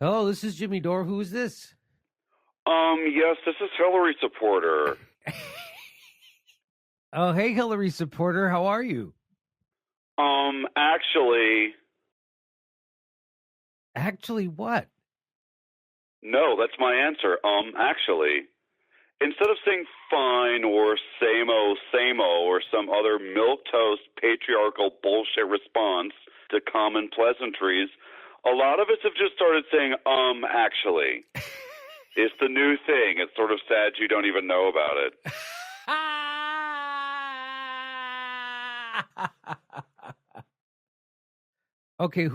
Hello, this is Jimmy Dore. Who is this? Yes, this is Hillary supporter. Oh, hey, Hillary supporter. How are you? Actually, Actually, what? no, that's my answer. Actually, instead of saying fine or same-o, or some other milquetoast patriarchal bullshit response to common pleasantries, a lot of us have just started saying, actually. It's the new thing. It's sort of sad you don't even know about it. Okay,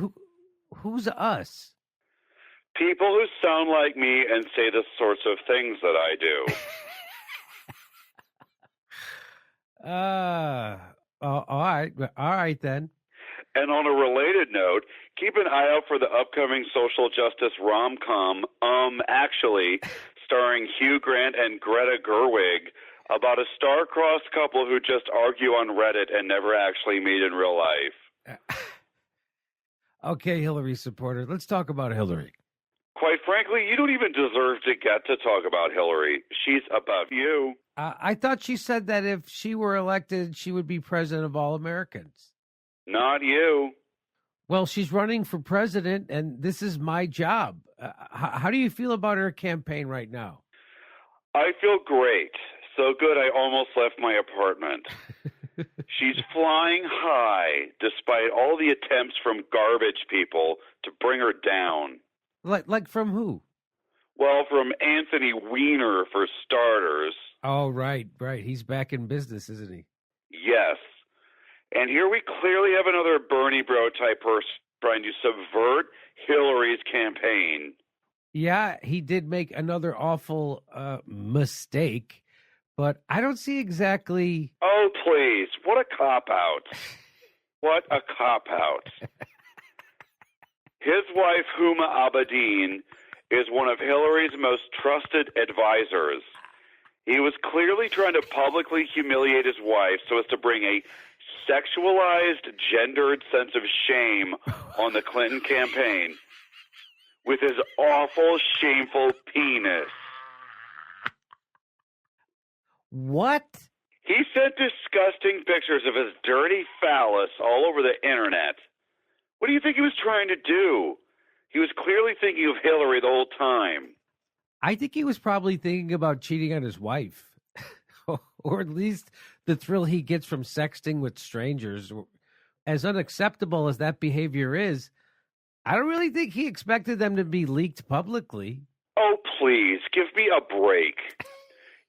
who's us? People who sound like me and say the sorts of things that I do. All right then. And on a related note, keep an eye out for the upcoming social justice rom-com, Actually, starring Hugh Grant and Greta Gerwig, about a star-crossed couple who just argue on Reddit and never actually meet in real life. Okay, Hillary supporter, let's talk about Hillary. Quite frankly, you don't even deserve to get to talk about Hillary. She's above you. I thought she said that if she were elected, she would be president of all Americans. Not you. Well, she's running for president, and this is my job. How do you feel about her campaign right now? I feel great. So good I almost left my apartment. She's flying high despite all the attempts from garbage people to bring her down. Like from who? Well, from Anthony Weiner, for starters. Oh, right. He's back in business, isn't he? Yes. And here we clearly have another Bernie bro type person trying to subvert Hillary's campaign. Yeah, he did make another awful mistake, but I don't see exactly... Oh, please. What a cop-out. What a cop-out. His wife, Huma Abedin, is one of Hillary's most trusted advisors. He was clearly trying to publicly humiliate his wife so as to bring a sexualized, gendered sense of shame on the Clinton campaign with his awful, shameful penis. What? He sent disgusting pictures of his dirty phallus all over the internet. What do you think he was trying to do? He was clearly thinking of Hillary the whole time. I think he was probably thinking about cheating on his wife, or at least the thrill he gets from sexting with strangers. As unacceptable as that behavior is, I don't really think he expected them to be leaked publicly. Oh, please, give me a break.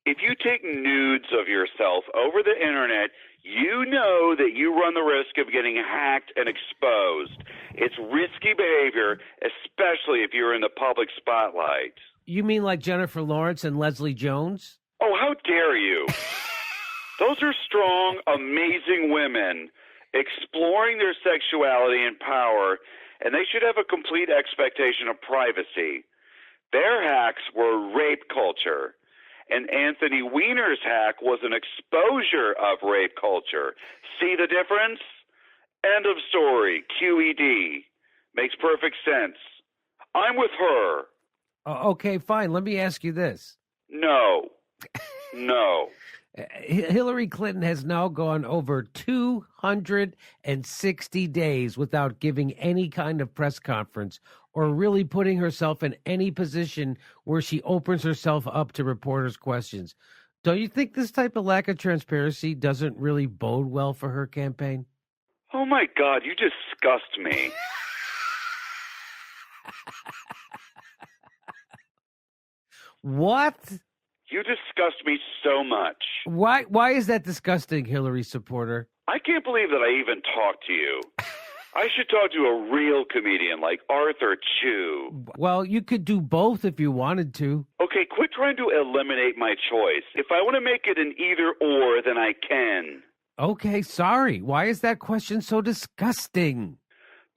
If you take nudes of yourself over the internet, you know that you run the risk of getting hacked and exposed. It's risky behavior, especially if you're in the public spotlight. You mean like Jennifer Lawrence and Leslie Jones? Oh, how dare you? Those are strong, amazing women exploring their sexuality and power, and they should have a complete expectation of privacy. Their hacks were rape culture, and Anthony Weiner's hack was an exposure of rape culture. See the difference? End of story. QED. Makes perfect sense. I'm with her. Okay, fine. Let me ask you this. No. No. Hillary Clinton has now gone over 260 days without giving any kind of press conference or really putting herself in any position where she opens herself up to reporters' questions. Don't you think this type of lack of transparency doesn't really bode well for her campaign? Oh, my God, you disgust me. What? You disgust me so much. Why is that disgusting, Hillary supporter? I can't believe that I even talked to you. I should talk to a real comedian like Arthur Chu. Well, you could do both if you wanted to. Okay, quit trying to eliminate my choice. If I want to make it an either or, then I can. Okay, sorry. Why is that question so disgusting?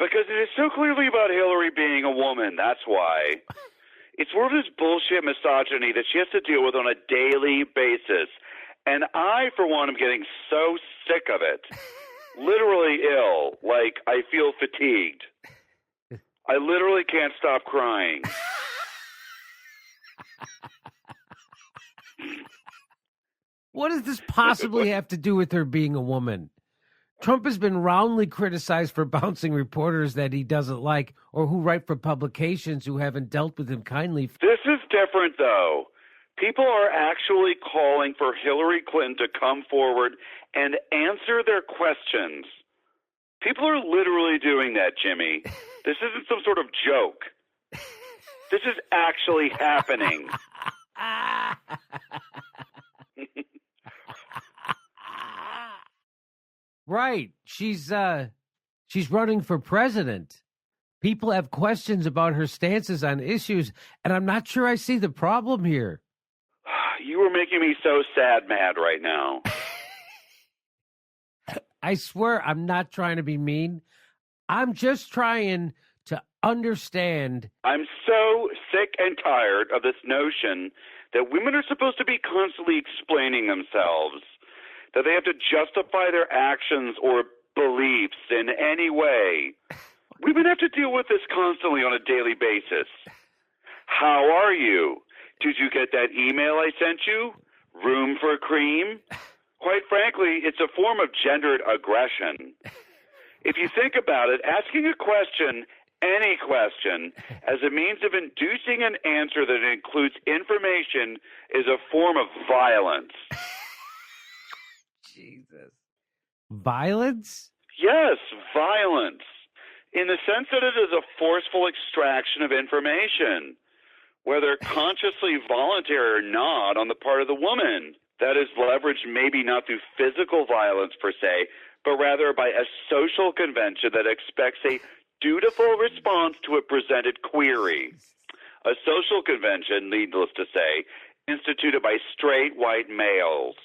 Because it is so clearly about Hillary being a woman, that's why. It's sort of this bullshit misogyny that she has to deal with on a daily basis. And I, for one, am getting so sick of it. Literally ill. Like, I feel fatigued. I literally can't stop crying. What does this possibly have to do with her being a woman? Trump has been roundly criticized for bouncing reporters that he doesn't like or who write for publications who haven't dealt with him kindly. This is different, though. People are actually calling for Hillary Clinton to come forward and answer their questions. People are literally doing that, Jimmy. This isn't some sort of joke. This is actually happening. Right. She's running for president. People have questions about her stances on issues, and I'm not sure I see the problem here. You are making me so sad mad right now. I swear I'm not trying to be mean. I'm just trying to understand. I'm so sick and tired of this notion that women are supposed to be constantly explaining themselves, that they have to justify their actions or beliefs in any way. Women have to deal with this constantly on a daily basis. How are you? Did you get that email I sent you? Room for cream? Quite frankly, it's a form of gendered aggression. If you think about it, asking a question, any question, as a means of inducing an answer that includes information is a form of violence. Jesus. Violence? Yes, violence. In the sense that it is a forceful extraction of information, whether consciously voluntary or not on the part of the woman. That is leveraged maybe not through physical violence per se, but rather by a social convention that expects a dutiful response to a presented query. A social convention, needless to say, instituted by straight white males.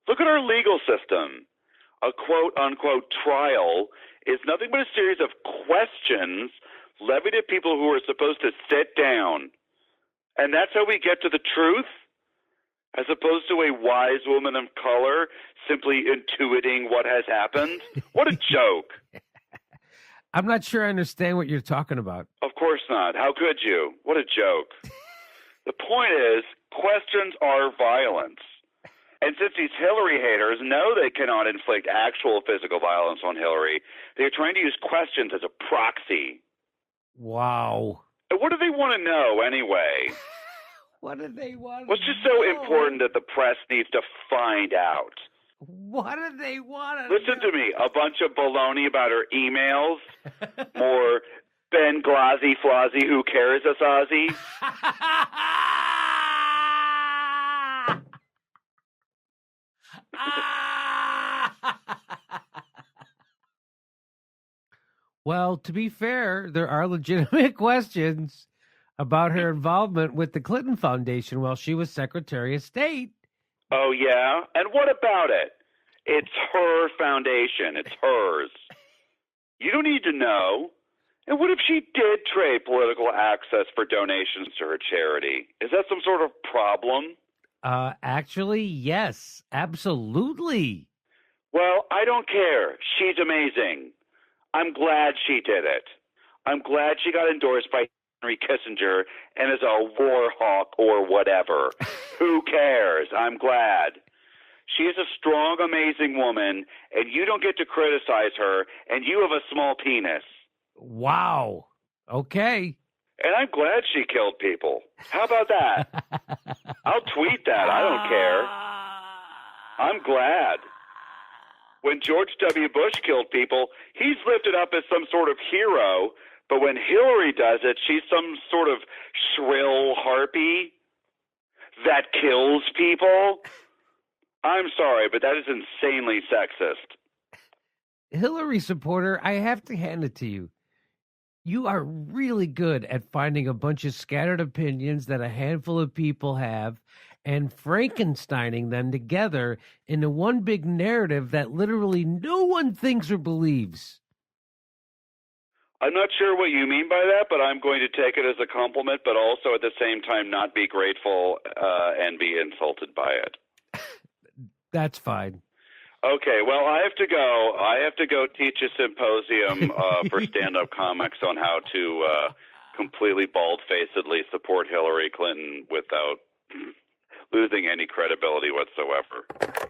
Look at our legal system. A quote-unquote trial is nothing but a series of questions levied at people who are supposed to sit down. And that's how we get to the truth? As opposed to a wise woman of color simply intuiting what has happened? What a joke. I'm not sure I understand what you're talking about. Of course not. How could you? What a joke. The point is, questions are violence. And since these Hillary haters know they cannot inflict actual physical violence on Hillary, they're trying to use questions as a proxy. Wow. And what do they want to know anyway? What do they want? What's just so important that the press needs to find out? What do they want to Listen to me. A bunch of baloney about her emails. More Ben Glazzy Flazzy, who cares us, Ozzy? Well, to be fair, there are legitimate questions about her involvement with the Clinton Foundation while she was Secretary of State. Oh, yeah? And what about it? It's her foundation. It's hers. You don't need to know. And what if she did trade political access for donations to her charity? Is that some sort of problem? Actually, yes, absolutely. Well, I don't care. She's amazing. I'm glad she did it. I'm glad she got endorsed by Henry Kissinger and is a war hawk or whatever. Who cares? I'm glad. She is a strong, amazing woman, and you don't get to criticize her, and you have a small penis. Wow. Okay. And I'm glad she killed people. How about that? I'll tweet that. I don't care. I'm glad. When George W. Bush killed people, he's lifted up as some sort of hero, but when Hillary does it, she's some sort of shrill harpy that kills people. I'm sorry, but that is insanely sexist. Hillary supporter, I have to hand it to you. You are really good at finding a bunch of scattered opinions that a handful of people have and Frankensteining them together into one big narrative that literally no one thinks or believes. I'm not sure what you mean by that, but I'm going to take it as a compliment, but also at the same time not be grateful and be insulted by it. That's fine. Okay, well, I have to go. I have to go teach a symposium for stand-up comics on how to completely bald-facedly support Hillary Clinton without losing any credibility whatsoever.